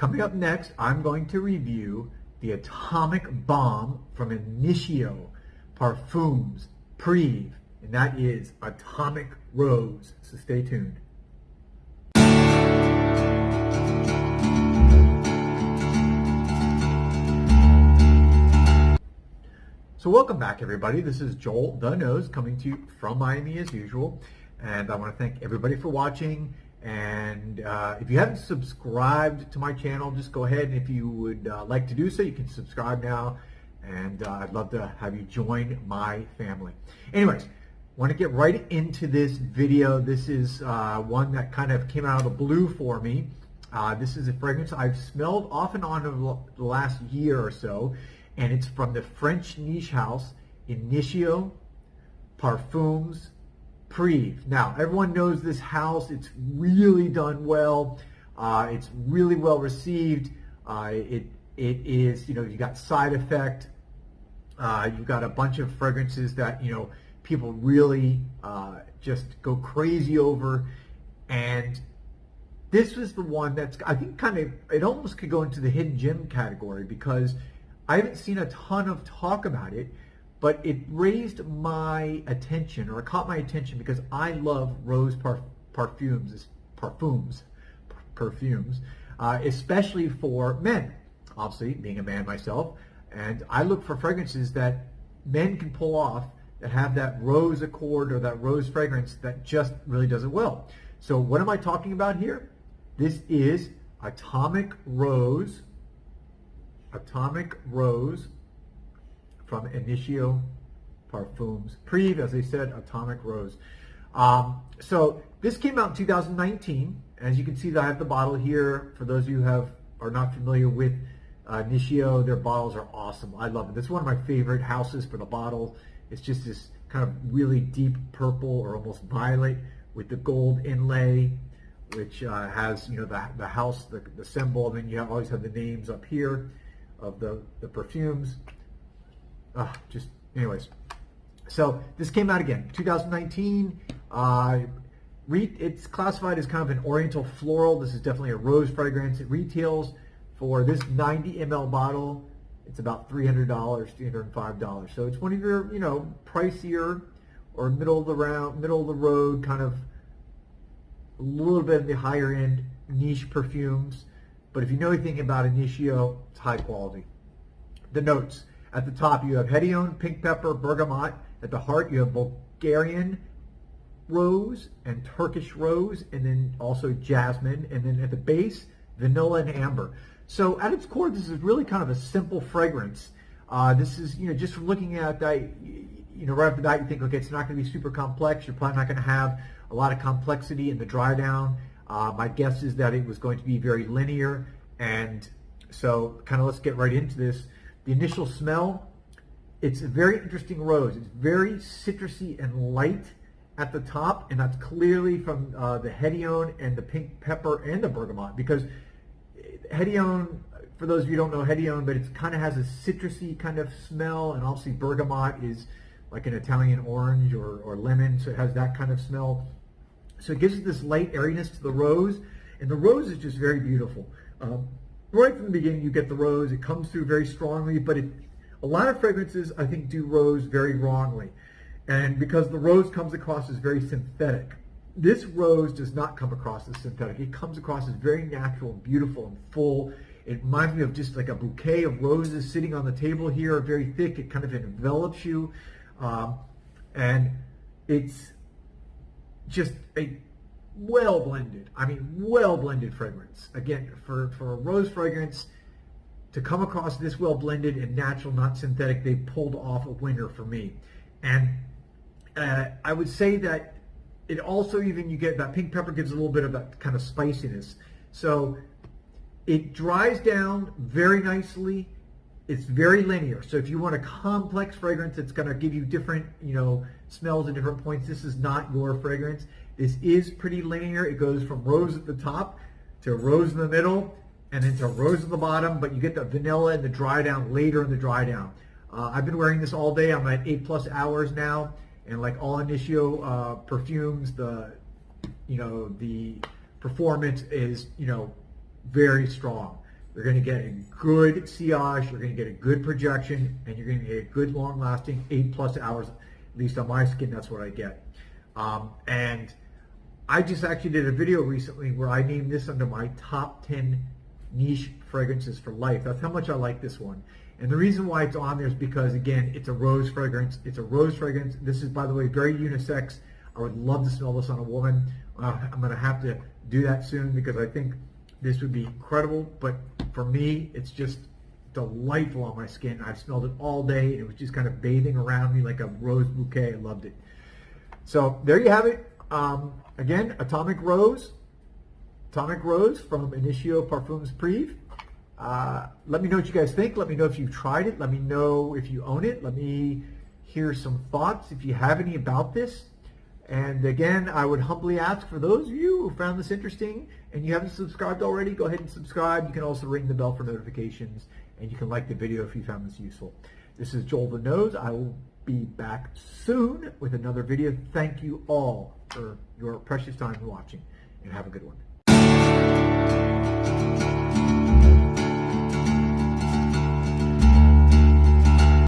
Coming up next, I'm going to review the Atomic Bomb from Initio Parfums Prive, and that is Atomic Rose. So stay tuned. So welcome back, everybody. This is Joel the Nose coming to you from Miami as usual, and I want to thank everybody for watching. And if you haven't subscribed to my channel, just go ahead, and if you would like to do so, you can subscribe now, and I'd love to have you join my family. Anyways, want to get right into this video. This is one that kind of came out of the blue for me. This is a fragrance I've smelled off and on over the last year or so, and it's from the French niche house Initio Parfums Prive. Now, everyone knows this house. It's really done well. It's really well received. It is, you got Side Effect. You've got a bunch of fragrances that, people really just go crazy over. And this was the one that's, I think, it almost could go into the hidden gem category, because I haven't seen a ton of talk about it, but it raised my attention, or it caught my attention, because I love rose perfumes, especially for men. Obviously, being a man myself, and I look for fragrances that men can pull off, that have that rose accord or that rose fragrance that just really does it well. So what am I talking about here? This is Atomic Rose from Initio Parfums Prive. As I said, Atomic Rose. So this came out in 2019. As you can see, I have the bottle here. For those of you who are not familiar with Initio, their bottles are awesome. I love it. This is one of my favorite houses for the bottle. It's just this kind of really deep purple or almost violet with the gold inlay, which has, the house, the symbol, and then you always have the names up here of the perfumes. Anyways, so this came out again 2019. It's classified as kind of an oriental floral. This is definitely a rose fragrance. It retails for this 90 ml bottle, it's about $300, $305. So it's one of your, pricier or middle of the road, kind of a little bit of the higher end niche perfumes. But if you know anything about Initio, it's high quality. The notes. At the top, you have Hedione, pink pepper, bergamot. At the heart, you have Bulgarian rose and Turkish rose, and then also jasmine. And then at the base, vanilla and amber. So at its core, this is really kind of a simple fragrance. This is, just from looking at that, right off the bat, you think, okay, it's not going to be super complex. You're probably not going to have a lot of complexity in the dry down. My guess is that it was going to be very linear. And so kind of let's get right into this. The initial smell, it's a very interesting rose. It's very citrusy and light at the top, and that's clearly from the Hedione and the pink pepper and the bergamot, because Hedione, for those of you who don't know Hedione, but it kind of has a citrusy kind of smell, and obviously bergamot is like an Italian orange or lemon, so it has that kind of smell. So it gives it this light airiness to the rose, and the rose is just very beautiful. Right from the beginning, you get the rose. It comes through very strongly, but a lot of fragrances, I think, do rose very wrongly. And because the rose comes across as very synthetic, this rose does not come across as synthetic. It comes across as very natural and beautiful and full. It reminds me of just like a bouquet of roses sitting on the table here, very thick. It kind of envelops you. And it's just a well-blended fragrance. Again, for a rose fragrance to come across this well-blended and natural, not synthetic, they pulled off a winner for me. And I would say that it also, even you get that pink pepper gives a little bit of that kind of spiciness. So it dries down very nicely. It's very linear. So if you want a complex fragrance that's going to give you different, smells at different points, this is not your fragrance. This is pretty linear. It goes from rose at the top to rose in the middle and then to rose at the bottom, but you get the vanilla and the dry down later in the dry down. I've been wearing this all day. I'm at 8+ hours now. And like all Initio perfumes, the performance is, very strong. You're going to get a good sillage, you're going to get a good projection, and you're going to get a good long-lasting 8+ hours. At least on my skin, that's what I get. And I just actually did a video recently where I named this under my top 10 niche fragrances for life. That's how much I like this one. And the reason why it's on there is because, again, it's a rose fragrance. It's a rose fragrance. This is, by the way, very unisex. I would love to smell this on a woman. I'm going to have to do that soon because I think this would be incredible. But for me, it's just delightful on my skin. I've smelled it all day. It was just kind of bathing around me like a rose bouquet. I loved it. So there you have it. Again, Atomic Rose from Initio Parfums Prive. Let me know what you guys think. Let me know if you've tried it. Let me know if you own it. Let me hear some thoughts if you have any about this. And again, I would humbly ask for those of you who found this interesting and you haven't subscribed already, go ahead and subscribe. You can also ring the bell for notifications, and you can like the video if you found this useful. This is Joel the Nose. I will be back soon with another video. Thank you all for your precious time watching, and have a good one.